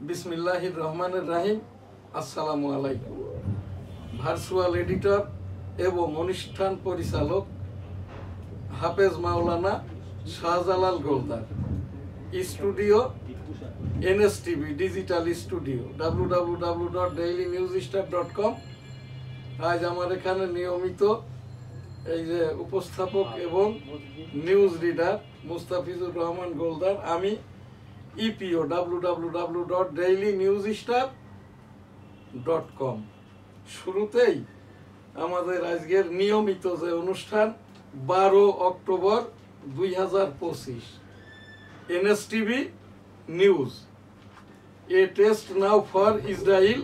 বিসমিল্লাহির রহমানির রহিম। আসসালামু আলাইকুম। ভার্চুয়াল এডিটর এবং অনুষ্ঠান পরিচালক হাফেজ মাওলানা Shahjalal Goldar, studio NSTV digital studio, www.dailynewsstar.com। আজ আমার এখানে নিয়মিত এই যে উপস্থাপক এবং নিউজ রিডার মুস্তাফিজুর রহমান গোলদার, আমি EPO www.dailynewsstar.com। শুরুতেই আমাদের আজকের নিয়মিত যে অনুষ্ঠান 12 October 2025 NSTV news. A test now for Israel,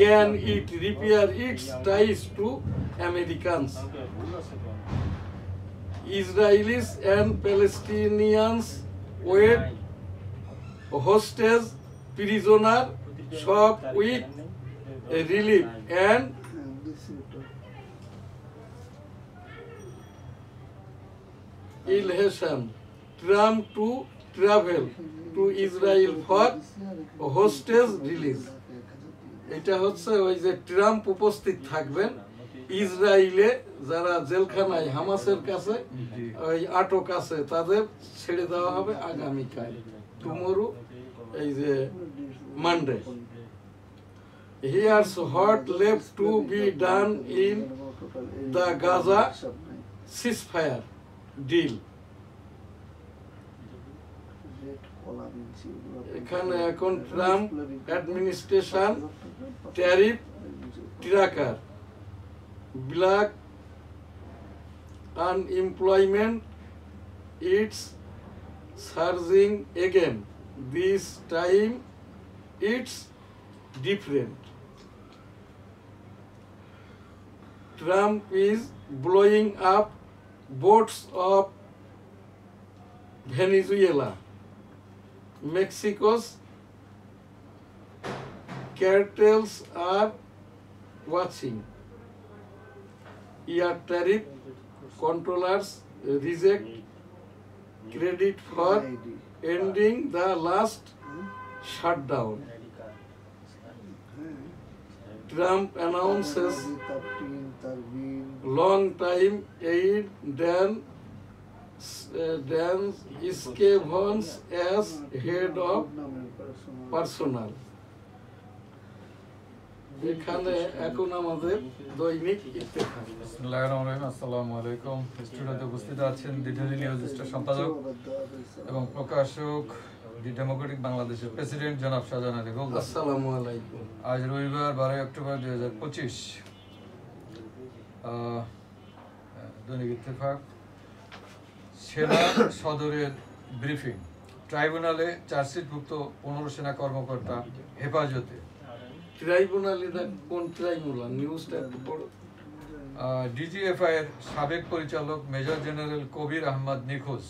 can it repair its ties to Americans? Israelis and Palestinians wait hostage prisoner shop with relief and elation. Trump to travel to Israel for hostage release. এটা হচ্ছে ওই যে Trump উপস্থিত থাকবেন ইসরায়েলে, যারা জেলখানায় হামাসের কাছে ওই আটক আছে তাদের ছেড়ে দেওয়া হবে আগামীকাল, টুমরো, এই যে Monday. Here's what left to be done in the Gaza ceasefire deal. এখানে এখন Trump administration tariff tracker, black unemployment it's সার্জিং again, this time it's different. Trump is blowing up boats of Venezuela. Mexico's cartels are watching. Air tariff controllers reject credit for ending the last shutdown. Trump announces long-time aid Dan Scavons as head of personnel. এখানে এখন আমাদের দৈনিক ইত্তেফাক। বিসমিল্লাহির রহমানির রহিম। আসসালামু আলাইকুম। স্টুডিওতে উপস্থিত আছেন দি ডেইলি নিউজ স্টার সম্পাদক এবং প্রকাশক দি ডেমোক্রেটিক বাংলাদেশের প্রেসিডেন্ট জনাব শাহজাহান আলী গোলদার। আসসালামু আলাইকুম। আজ রবিবার 12 অক্টোবর 2025। দৈনিক ইত্তেফাক। সেনা সদরের ব্রিফিং। ট্রাইব্যুনালে চার্জশিটভুক্ত 15 সেনা কর্মকর্তা হেফাজতে। ট্রাইব্যুনালে কোন ট্রাইব্যুনাল? নিউজটা একটু পড়ো। DGFI এর সাবেক পরিচালক মেজর জেনারেল কবির আহমদ নিখোঁজ।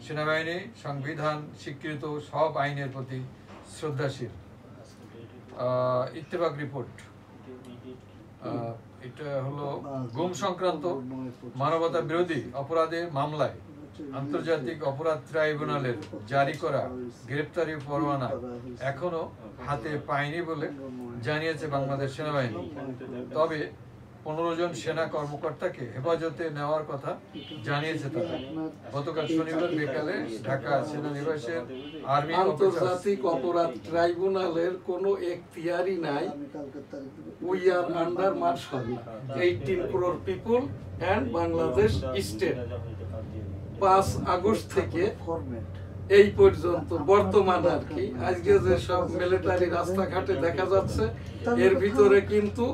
সেনাবাহিনী সংবিধান স্বীকৃত সব আইনের প্রতি শ্রদ্ধাশীল। ইত্তেফাক রিপোর্ট। এটা হলো গুম সংক্রান্ত মানবতা বিরোধী অপরাধের মামলায় আন্তর্জাতিক অপরাধ ট্রাইব্যুনালের জারি করা গ্রেপ্তারি পরোয়ানা এখনো হাতে পায়নি বলে জানিয়েছে বাংলাদেশ সেনাবাহিনী। তবে 15 জন সেনা কর্মকর্তাকে হেফাজতে নেওয়ার কথা জানিয়েছে তারা। গতকাল শনিবার বিকালে ঢাকা সেনানিবাসের আর্মি আন্তর্জাতিক অপরাধ ট্রাইব্যুনালের কোনো এখতিয়ারই নাই। We are under martial 18 crore people and Bangladesh state. 5 August থেকে এই পর্যন্ত বর্তমান আর কি আজকে যে সব মিলিটারি রাস্তাঘাটে দেখা যাচ্ছে, এর ভিতরে কিন্তু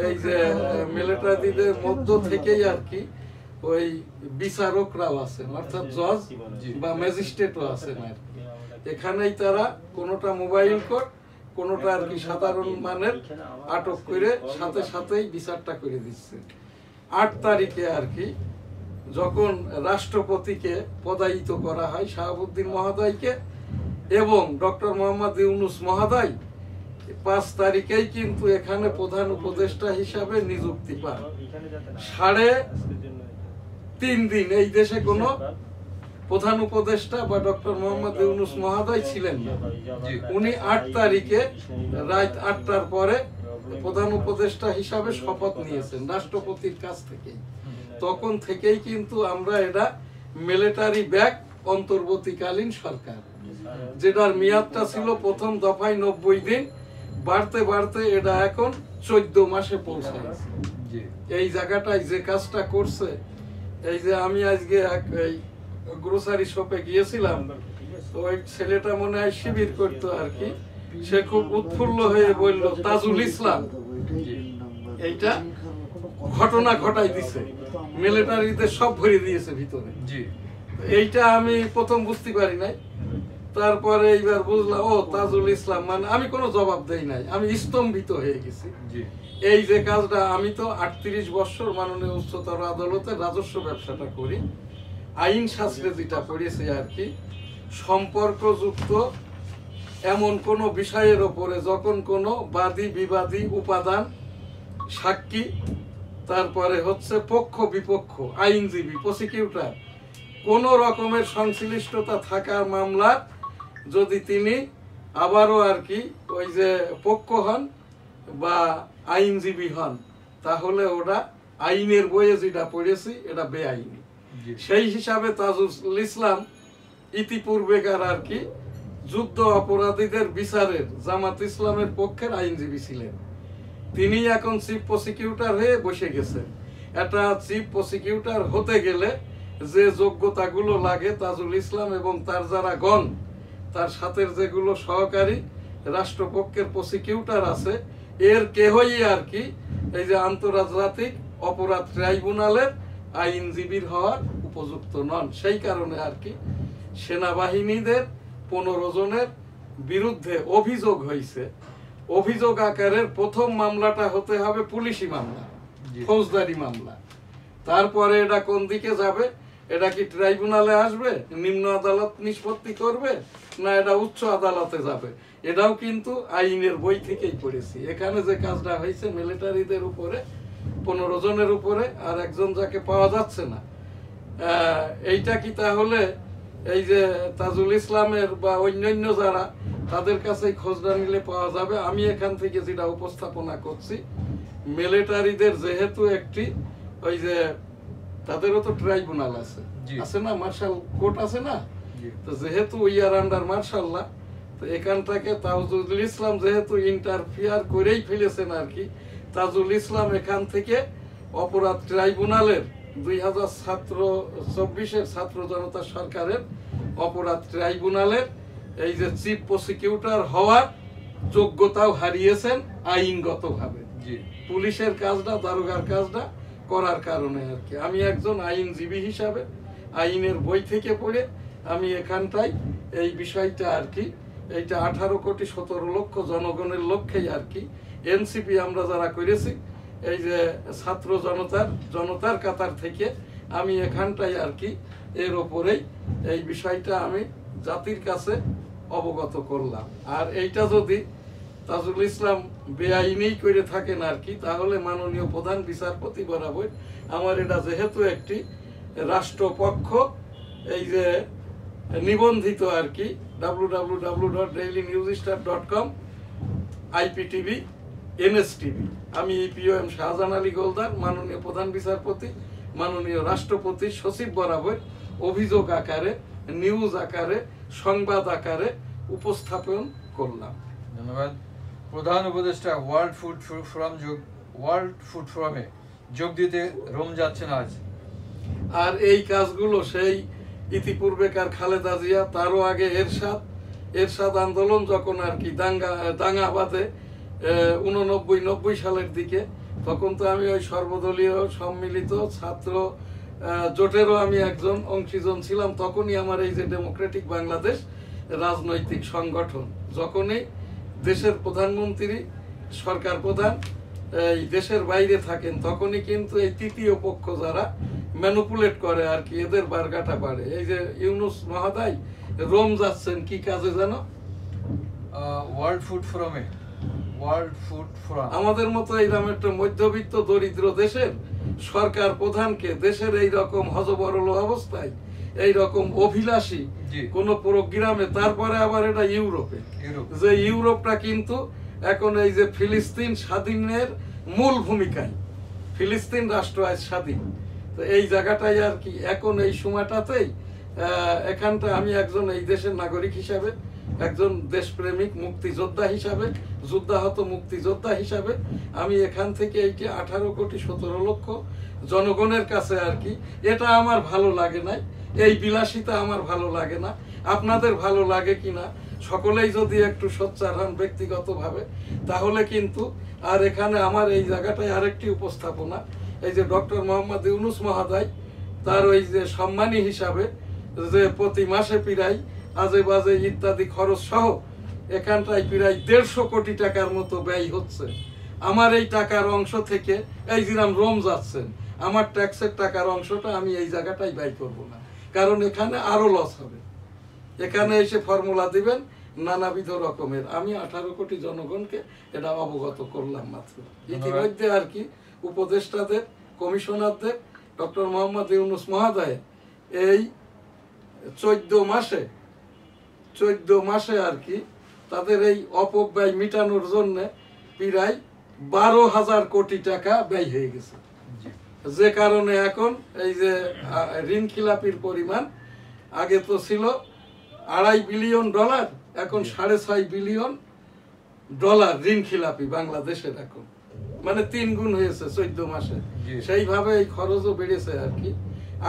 এই যে মিলিটারিদের মধ্য থেকেই আর কি ওই বিচারকরাও আছেন, অর্থাৎ জজ বা ম্যাজিস্ট্রেটও আছেন আর কি। এখানেই তারা কোনোটা মোবাইল কোর্ট, কোনোটা আর কি সাধারণ মানের আটক করে সাথে সাথেই বিচারটা করে দিচ্ছে। 8 তারিখে আর কি যখন রাষ্ট্রপতিকে পদায়িত করা হয় শাহাবুদ্দিন মহোদয়কে এবং ডক্টর মোহাম্মদ ইউনূস মহোদয় 5 তারিখেই কিন্তু এখানে প্রধান উপদেষ্টা হিসাবে নিযুক্তি পান। 3.5 দিন এই দেশে কোনো প্রধান উপদেষ্টা বা ডক্টর মোহাম্মদ ইউনূস মহোদয় ছিলেন না। উনি 8 তারিখে রাত 8টার পরে প্রধান উপদেষ্টা হিসাবে শপথ নিয়েছেন রাষ্ট্রপতির কাছ থেকে। তখন থেকেই কিন্তু আমরা এটা মিলিটারি ব্যাক অন্তর্বর্তীকালীন সরকার, যেটার মেয়াদটা ছিল প্রথম দফায় 90 দিন, বাড়তে বাড়তে এটা এখন 14 মাসে পৌঁছাইছে। এই জায়গাটায় যে কাজটা করছে, এই যে আমি আজকে এই গ্রোসারি শপে গিয়েছিলাম, তো ওই ছেলেটা মনে হয় শিবির করতো আর কি, সে খুব উৎফুল্ল হয়ে বলল তাজুল ইসলাম এইটা ঘটনা ঘটাই দিছে, মিলিটারিতে সব ভরে দিয়েছে ভিতরে। এইটা আমি প্রথম বুঝতে পারি নাই, তারপরে এইবার বুঝলাম ও তাজুল ইসলাম মানে, আমি কোনো জবাব দেই নাই, আমি স্তম্ভিত হয়ে গেছি। এই যে কাজটা, আমি তো 38 বছর মাননীয় উচ্চতর আদালতে রাজস্ব ব্যবসাটা করি, আইন শাস্ত্রে যেটা পড়েছি আর কি, সম্পর্কযুক্ত এমন কোন বিষয়ের ওপরে যখন কোনো বাদী বিবাদী উপাদান, সাক্ষী, তারপরে হচ্ছে পক্ষ বিপক্ষ, আইনজীবী, প্রসিকিউটর, কোন রকমের সংশ্লিষ্টতা থাকার মামলা যদি তিনি আবারও আর কি ওই যে পক্ষ হন বা আইনজীবী হন, তাহলে ওটা আইনের বইয়ে যেটা পড়েছি এটা বেআইনি। সেই হিসাবে তাজুল ইসলাম ইতিপূর্বেকার আর কি যুদ্ধ অপরাধীদের বিচারের জামাত ইসলামের পক্ষের আইনজীবী ছিলেন। তিনি এখন চিফ প্রসিকিউটর হয়ে বসে গেছেন। এটা চিফ প্রসিকিউটর হতে গেলে যে যোগ্যতাগুলো লাগে, তাজুল ইসলাম এবং তার যারা গণ, তার সাথে যেগুলো সহকারী রাষ্ট্রপক্ষের প্রসিকিউটর আছে, এর কেহই আর কি এই যে আন্তর্জাতিক অপরাধ ট্রাইব্যুনালের আইনজীবীর হওয়ার উপযুক্ত নন। সেই কারণে আর কি সেনাবাহিনীদের 15 জনের বিরুদ্ধে অভিযোগ হয়েছে। অভিযোগ আকারের প্রথম মামলাটা হতে হবে পুলিশি মামলা, ফৌজদারি মামলা। তারপরে এটা কোন দিকে যাবে, এটা কি ট্রাইব্যুনালে আসবে, নিম্ন আদালত নিষ্পত্তি করবে, না এটা উচ্চ আদালতে যাবে, এটাও কিন্তু আইনের বই থেকেই পড়েছি। এখানে যে কাজটা হয়েছে মিলিটারিদের উপরে 15 জনের উপরে, আর একজন যাকে পাওয়া যাচ্ছে না, এইটা কি তাহলে এই যে তাজুল ইসলামের বা অন্যান্য যারা, তাদের কাছে খোঁজটা নিলে পাওয়া যাবে? আমি এখান থেকে যেটা উপস্থাপনা করছি, মিলিটারিদের যেহেতু একটি ওই যে তাদেরও তো ট্রাইব্যুনাল আছে, আছে না, মার্শাল কোর্ট আছে না, তো যেহেতু উই আর আন্ডার মার্শাল্লাহ, তো এখানটাকে তাজুল ইসলাম যেহেতু ইন্টারফিয়ার করেই ফেলেছেন আর কি, তাজুল ইসলাম এখান থেকে অপরাধ ট্রাইব্যুনালের 2024 ছাত্র জনতা সরকারের অপরাধ ট্রাইব্যুনালের এই যে চিফ প্রসিকিউটর হওয়ার যোগ্যতাও হারিয়েছেন আইনগতভাবে। পুলিশের কাজটা, দারোগার কাজটা করার কারণে আর কি আমি একজন আইনজীবী হিসাবে আইনের বই থেকে পড়ে আমি এখানটাই এই বিষয়টা আর কি, এইটা 18 কোটি 17 লক্ষ জনগণের লক্ষ্যেই আর কি এনসিপি আমরা যারা করেছি, এই যে ছাত্র জনতার কাতার থেকে আমি এখানটাই আর কি এর ওপরেই এই বিষয়টা আমি জাতির কাছে অবগত করলাম। আর এইটা যদি তাজুল ইসলাম বেআইনি করে থাকেন আর কি, তাহলে মাননীয় প্রধান বিচারপতি বরাবর আমার এটা যেহেতু একটি রাষ্ট্রপক্ষ এই যে নিবন্ধিত আর কি www.dailynewsstar.com IPTV NSTV, আমি POM শাহজাহান আলী গোলদার মাননীয় প্রধান বিচারপতি মাননীয় রাষ্ট্রপতি সচিব বরাবর অভিযোগ আকারে, নিউজ আকারে, সংবাদ আকারে উপস্থাপন করলাম। ধন্যবাদ। প্রধান উপদেষ্টা ওয়ার্ল্ড ফুড ফোরামে যোগ দিতে রোম যাচ্ছেন আজ। আর এই কাজগুলো সেই ইতিপূর্বেকার খালেদা জিয়া, তারও আগে এরশাদ আন্দোলন যখন আর কি দাঙ্গা বাঁধে 89-90 সালের দিকে, তখন তো আমি ওই সর্বদলীয় সম্মিলিত ছাত্র জোটেরও আমি একজন অংশীজন ছিলাম। তখনই আমার এই যে ডেমোক্রেটিক বাংলাদেশ রাজনৈতিক সংগঠন, যখনই দেশের প্রধানমন্ত্রী, সরকার প্রধান এই দেশের বাইরে থাকেন, তখনই কিন্তু এই তৃতীয় পক্ষ যারা ম্যানুপুলেট করে আর কি, এদের বার্গাটা বাড়ে। এই যে ইউনূস মহোদয় রোম যাচ্ছেন কি কাজে জানো? World food forum. আমাদের মতো এইরকম একটা মধ্যবিত্ত দরিদ্র দেশের সরকার প্রধানকে দেশের এই রকম হযবরল অবস্থায় এই রকম অভিলাষী জি। কোন প্রোগ্রামে, তারপরে আবার এটা ইউরোপে, যে ইউরোপটা কিন্তু এখন এই যে ফিলিস্তিন স্বাধীনের মূল ভূমিকায়, ফিলিস্তিন রাষ্ট্র আজ স্বাধীন, তো এই জায়গাটাই আর কি এখন এই সময়টাতেই এখানটা আমি একজন এই দেশের নাগরিক হিসাবে, একজন দেশপ্রেমিক মুক্তিযোদ্ধা হিসাবে, যুদ্ধাহত মুক্তিযোদ্ধা হিসাবে আমি এখান থেকে এই যে 18,17,00,000 জনগণের কাছে আর কি, এটা আমার ভালো লাগে নাই, এই বিলাসিতা আমার ভালো লাগে না। আপনাদের ভালো লাগে কিনা সকলেই যদি একটু সোচ্চার হন ব্যক্তিগতভাবে, তাহলে কিন্তু আর এখানে আমার এই জায়গাটায় আরেকটি উপস্থাপনা, এই যে ডক্টর মোহাম্মদ ইউনূস মহোদয় তার ওই যে সম্মানী হিসাবে যে প্রতি মাসে প্রায় আজে বাজে ইত্যাদি খরচ সহ এখানটায় প্রায় 150 কোটি টাকার মতো ব্যয় হচ্ছে। আমার এই টাকার অংশ থেকে, এই যেরকম রোম যাচ্ছেন, আমার ট্যাক্সের টাকার অংশটা আমি এই জায়গাটাই ব্যয় করব না, কারণ এখানে আরো লস হবে। এখানে এসে ফর্মুলা দিবেন নানাবিধ রকমের। আমি 18 কোটি জনগণকে এটা অবগত করলাম মাত্র। ইতিমধ্যে আর কি উপদেষ্টাদের, কমিশনারদের, ডক্টর মোহাম্মদ ইউনূস মহোদয় এই 14 মাসে আর কি তাদের এই অপব্যয় মিটানোর জন্য প্রায় 12,000 কোটি টাকা ব্যয় হয়ে গেছে, যে কারণে এখন এই যে ঋণ খিলাপির পরিমাণ আগে তো ছিল $2.5 বিলিয়ন, এখন $6.5 বিলিয়ন ঋণ খিলাপি বাংলাদেশের এখন, মানে 3 গুণ হয়েছে 14 মাসে। সেইভাবে এই খরচও বেড়েছে আর কি।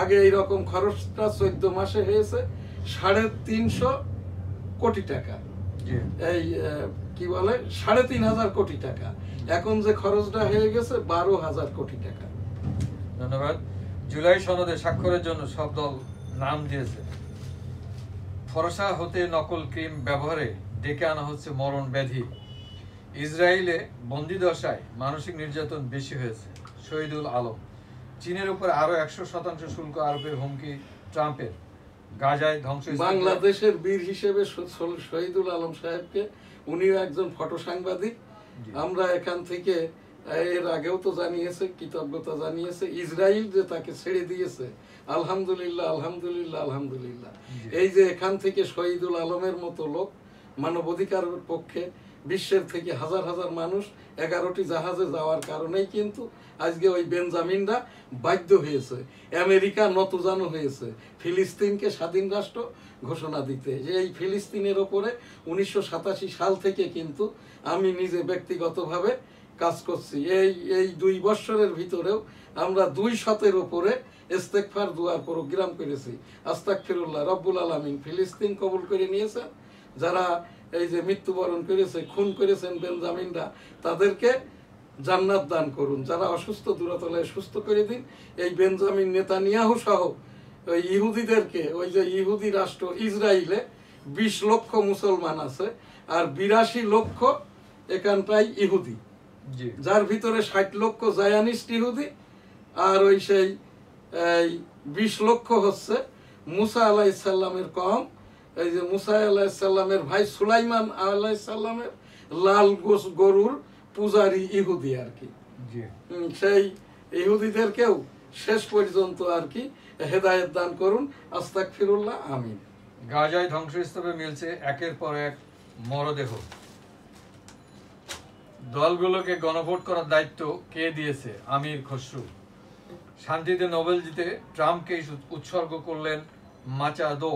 আগে এইরকম খরচটা 14 মাসে হয়েছে 350 কোটি টাকা, এই কি বলে 3,500 কোটি টাকা, এখন যে খরচটা হয়ে গেছে 12,000 কোটি টাকা। ধন্যবাদ। জুলাই সনদে স্বাক্ষরের জন্য সব দল নাম দিয়েছে। ফরসা হতে নকল ক্রিম ব্যবহারে ডেকে আনা হচ্ছে মরণ ব্যাধি। ইসরায়েলে বন্দিদশায় মানসিক নির্যাতন বেশি হয়েছে। শহীদুল আলম। চীনের উপর আরো 100% শুল্ক আরোপের হুমকি ট্রাম্পের। গাজায় ধ্বংস। বাংলাদেশের বীর হিসেবে শহীদুল আলম সাহেবকে, উনিও একজন ফটো সাংবাদিক, আমরা এখান থেকে এর আগেও তো জানিয়েছে, কৃতজ্ঞতা জানিয়েছে ইসরায়েল যে তাকে ছেড়ে দিয়েছে। আলহামদুলিল্লাহ, আলহামদুলিল্লাহ, আলহামদুলিল্লাহ। এই যে এখান থেকে শহীদুল আলমের মতো লোক মানবাধিকারের পক্ষে বিশ্বের থেকে হাজার হাজার মানুষ 11টি জাহাজে যাওয়ার কারণেই কিন্তু আজকে ওই বেঞ্জামিনরা বাধ্য হয়েছে, আমেরিকা নতজানু হয়েছে ফিলিস্তিনকে স্বাধীন রাষ্ট্র ঘোষণা দিতে। যে এই ফিলিস্তিনের ওপরে 1987 সাল থেকে কিন্তু আমি নিজে ব্যক্তিগতভাবে কাজ করছি। এই 2 বছরের ভিতরেও আমরা 200-এর উপরে ইস্তেগফার দুয়ার প্রোগ্রাম করেছি। আস্তাগফিরুল্লাহ, রব্বুল আলামিন ফিলিস্তিন কবুল করে নিয়েছেন। যারা এই যে মৃত্যুবরণ করেছে, খুন করেছেন বেঞ্জামিনরা, তাদেরকে জান্নাত দান করুন। যারা অসুস্থ দূরতলায় সুস্থ করে দিন। এই বেঞ্জামিন নেতানিয়াহু সহ ওই ইহুদিদেরকে, ওই যে ইহুদি রাষ্ট্র ইসরায়েলে 20 লক্ষ মুসলমান আছে আর 82 লক্ষ এখানটায় ইহুদি, যার ভিতরে 60 লক্ষ জায়ানিস্ট ইহুদি আর ওই সেই 20 লক্ষ হচ্ছে মুসা আলাইহিস সালামের কওম। এই যে মুসা আলাইহিস সালামের ভাই সুলাইমান আলাইহিস সালামের লাল গরুর পূজারী ইহুদি আর কি। সেই ইহুদিদেরকেও শেষ পর্যন্ত আর কি হেদায়েত দান করুন। আস্তাগফিরুল্লাহ, আমিন। গাজায় ধ্বংসস্তূপে মিলছে একের পর এক মরদেহ। দলগুলোকে গণভোট করার দায়িত্ব কে দিয়েছে? আমির খসরু। শান্তিতে নোবেল জিতে ট্রাম্পকে উৎসর্গ করলেন মাচাদো,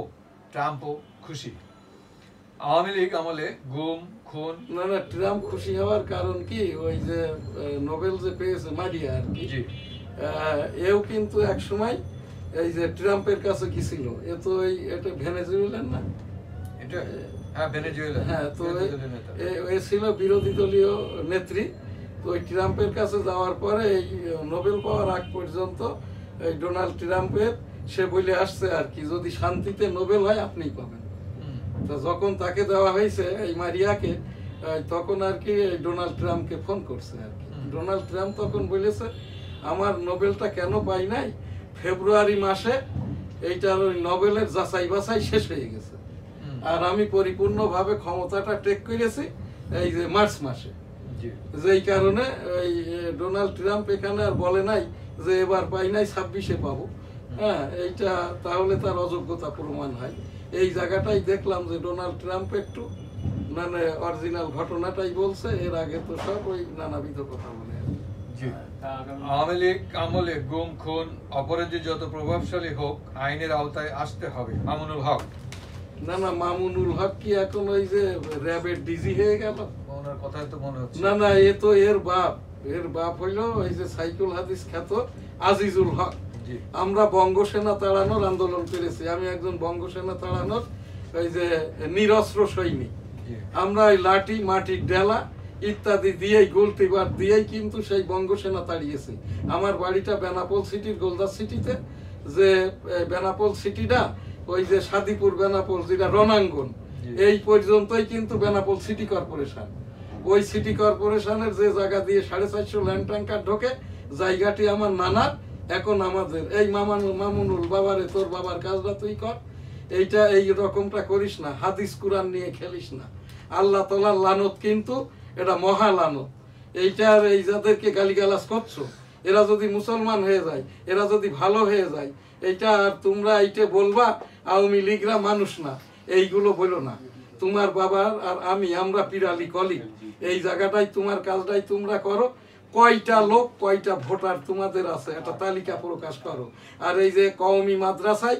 ট্রাম্পও খুশি। আওয়ামী লীগ আমলে গুম খুন। না, ট্রাম্প খুশি হওয়ার কারণ কি, ওই যে নোবেল যে পেয়েছে মারিয়া আর কি, এও কিন্তু এক সময় এই যে ট্রাম্পের কাছে গেছিল। এ তো এটা ভেনেজুয়েলার না, এটা হ্যাঁ ভেনেজুয়েলা, হ্যাঁ। তো এ ছিল বিরোধী দলীয় নেত্রী। তো ওই ট্রাম্পের কাছে যাওয়ার পরে এই নোবেল পাওয়ার আগ পর্যন্ত এই ডোনাল্ড ট্রাম্পের সে বলে আসছে আর কি, যদি শান্তিতে নোবেল হয় আপনিই পাবেন। তো যখন তাকে দেওয়া হয়েছে এই মারিয়াকে, তখন আর কি ডোনাল্ড ট্রাম্পকে ফোন করছে আর কি। ডোনাল্ড ট্রাম্প তখন বলেছে, আমার নোবেলটা কেন পাই নাই, ফেব্রুয়ারি মাসে এইটার ওই নোবেলের যাচাই বাছাই শেষ হয়ে গেছে, আর আমি পরিপূর্ণভাবে ক্ষমতাটা টেক করেছি এই যে মার্চ মাসে। যেই কারণে এই ডোনাল্ড ট্রাম্প এখানে আর বলে নাই যে এবার পাই নাই 26-এ পাবো। হ্যাঁ, এইটা তাহলে তার অযোগ্যতা প্রমাণ হয়। এই জায়গাটাই দেখলাম যে ডোনাল্ড ট্রাম্প একটু মানে অরিজিনাল ঘটনাটাই বলছে, এর আগে তো সব ওই নানাবিধ কথা বলে। আওয়ামী লীগ আমলে গুম খুন অপরাধী যত প্রভাবশালী হোক আইনের আওতায় আসতে হবে, মামুনুল হক। না না, মামুনুল হক কি এখন ওই যে র্যাবের ডিজি হয়ে গেল? ওনার কথাই তো মনে হচ্ছে। না না, এ তো এর বাপ হইলো ওই যে সাইকুল হাদিস খ্যাত আজিজুল হক। আমরা বঙ্গসেনা তাড়ানোর আন্দোলন করেছি, আমি একজন বঙ্গসেনা তাড়ানোর ওই যে নিরস্ত্র সৈনিক। আমরা ওই লাঠি, মাটির ডেলা ইত্যাদি দিয়েই, গোলতিবার দিয়েই কিন্তু সেই বঙ্গসেনা তাড়িয়েছি। আমার বাড়িটা বেনাপোল সিটির গোলদাস সিটিতে, যে বেনাপোল সিটিটা ওই যে সাদিপুর বেনাপোল যেটা রণাঙ্গন, এই পর্যন্তই কিন্তু বেনাপোল সিটি কর্পোরেশন। ওই সিটি কর্পোরেশনের যে জায়গা দিয়ে 450 ল্যান্ড ট্যাঙ্কার ঢোকে, জায়গাটি আমার নানার। এখন আমাদের এই মামুনুল, বাবারে তোর বাবার কাজটা তুই কর, এইটা এই রকমটা করিস না, হাদিস কুরআন নিয়ে খেলিস না। আল্লাহ তাআলার লানত কিন্তু এটা মহা লানত। এইটার এই যাদেরকে গালিগালাজ করছো, এরা যদি মুসলমান হয়ে যায়, এরা যদি ভালো হয়ে যায়, এইটা আর তোমরা এইটা বলবা আওয়ামী লীগরা মানুষ না, এইগুলো বলো না। তোমার বাবার আর আমরা পিরালি কলিগ। এই জায়গাটাই তোমার কাজটাই তোমরা করো। কয়টা লোক, কয়টা ভোটার তোমাদের আছে, একটা তালিকা প্রকাশ করো। আর এই যে কওমি মাদ্রাসায়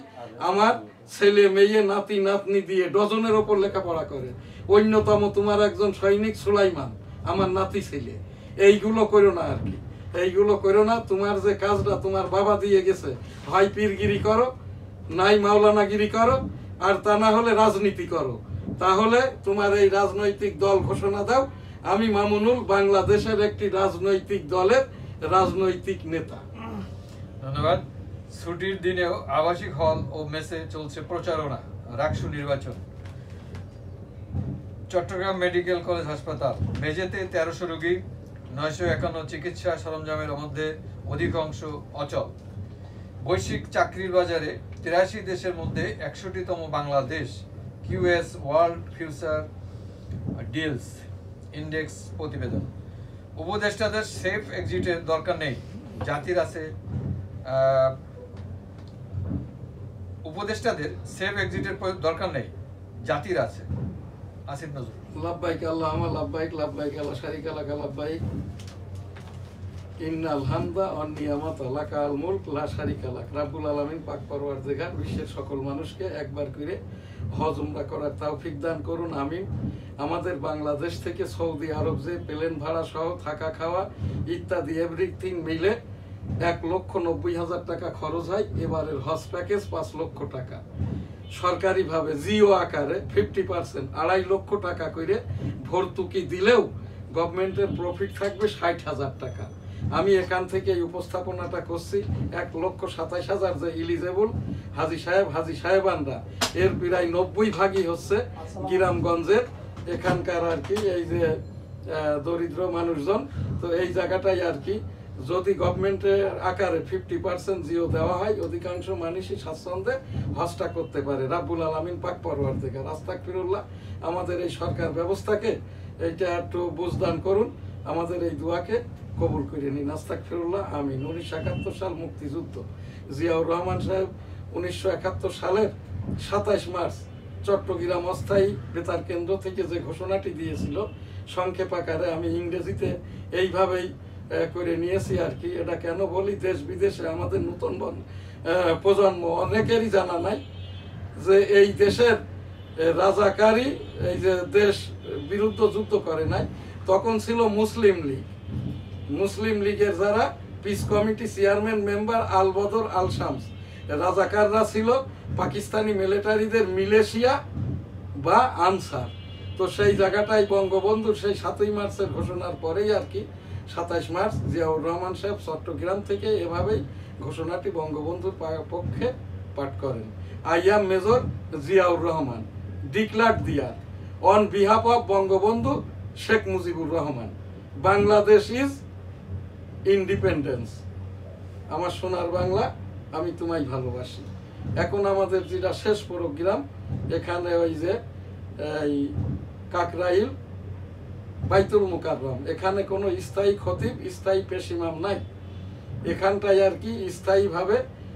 আমার ছেলে মেয়ে নাতি নাতনি দিয়ে ডজনের ওপর লেখাপড়া করে। অন্যতম তোমার একজন সৈনিক সুলাইমান, আমার নাতি ছেলে। এইগুলো করো না আর কি, এইগুলো করো না। তোমার যে কাজটা তোমার বাবা দিয়ে গেছে, হয় পীরগিরি করো, নাই মাওলানাগিরি করো, আর তা না হলে রাজনীতি করো। তাহলে তোমার এই রাজনৈতিক দল ঘোষণা দাও, আমি মামুনুল বাংলাদেশের একটি রাজনৈতিক দলের রাজনৈতিক নেতা। ধন্যবাদ। ছুটির দিনেও আবাসিক হল ও মেসে চলছে প্রচারণা রাকসু নির্বাচন। চট্টগ্রাম মেডিকেল কলেজ হাসপাতাল, মেঝেতে 1300 রোগী, 951 চিকিৎসা সরঞ্জামের মধ্যে অধিকাংশ অচল। বৈশ্বিক চাকরির বাজারে 83 দেশের মধ্যে 61তম Bangladesh. QS world future deals index প্রতিবেদন। উপদেষ্টাদের সেফ এক্সিটের দরকার নেই, জাতির আছে। উপদেষ্টাদের সেফ এক্সিটের দরকার নেই, জাতির আছে। আসিফ নজরুল। লাব্বাইক আল্লাহুম্মা লাব্বাইক, লাব্বাইক লা শারীকা লাক লাব্বাইক, ইন্নাল হামদা ওয়ান নিয়ামাতা লাকাল মুলক লা শারীকা লাক। রব্বুল আলামিন পাক পরওয়ারদিগার বিশ্বের সকল মানুষকে একবার করে হজ উমরা করার তৌফিক দান করুন, আমিন। আমাদের বাংলাদেশ থেকে সৌদি আরব যে প্লেন ভাড়া সহ থাকা খাওয়া ইত্যাদি এভরিথিং মিলে 1,90,000 টাকা খরচ হয়। এবারের হজ প্যাকেজ 5 লক্ষ টাকা। সরকারিভাবে জিও আকারে 50%, 2.5 লক্ষ টাকা করে ভর্তুকি দিলেও গভর্নমেন্টের প্রফিট থাকবে 60,000 টাকা। আমি এখান থেকে এই উপস্থাপনাটা করছি। 1,27,000 যে ইলিজেবল হাজি সাহেব, হাজি সাহেবানরা, এর প্রায় 90 ভাগই হচ্ছে গ্রামগঞ্জের এখানকার আর কি, এই যে দরিদ্র মানুষজন। তো এই জায়গাটাই আর কি, যদি গভর্নমেন্টের আকারে 50% জিও দেওয়া হয়, অধিকাংশ মানুষই স্বাচ্ছন্দ্যে হজটা করতে পারে। রাব্বুল আলামিন পাক পরওয়ারদিগার আস্তাগফিরুল্লাহ, আমাদের এই সরকার ব্যবস্থাকে এইটা একটু বুঝদান করুন, আমাদের এই দোয়াকে কবুল করে নিন। আস্তাগফিরুল্লাহ, আমিন। 1971 সাল মুক্তিযুদ্ধ। জিয়াউর রহমান সাহেব 1971 সালের 27 মার্চ চট্টগ্রাম অস্থায়ী বেতার কেন্দ্র থেকে যে ঘোষণাটি দিয়েছিল, সংক্ষেপ আকারে আমি ইংরেজিতে এইভাবেই করে নিয়েছি আর কি। এটা কেন বলি, দেশ বিদেশে আমাদের নতুন প্রজন্ম অনেকেরই জানা নাই যে এই দেশের রাজাকারী, এই যে দেশ বিরুদ্ধ যুদ্ধ করে নাই, তখন ছিল মুসলিম লীগ। মুসলিম লীগের যারা পিস কমিটি চেয়ারম্যান মেম্বার আল বদর আল শামস, রাজাকাররা ছিল পাকিস্তানি মিলিটারিদের মিলেশিয়া বা আনসার। তো সেই জায়গাটাই বঙ্গবন্ধুর সেই 7ই মার্চের ঘোষণার পরেই আর কি, 27 মার্চ জিয়াউর রহমান সাহেব চট্টগ্রাম থেকে এভাবেই ঘোষণাটি বঙ্গবন্ধুর পক্ষে পাঠ করেন। I am Major Ziaur Rahman, declared there on behalf of Bangabandhu Sheikh Mujibur Rahman, Bangladesh is independence. Amar Sonar Bangla, আমি তোমায় ভালোবাসি। এখন আমাদের যেটা শেষ প্রোগ্রাম, এখানে ওই যে এই কাকরাইল বাইতুল মুকাররম, এখানে কোনো স্থায়ী খতিব, স্থায়ী পেশিমাম নাই। এখানটায় আর কি স্থায়ীভাবে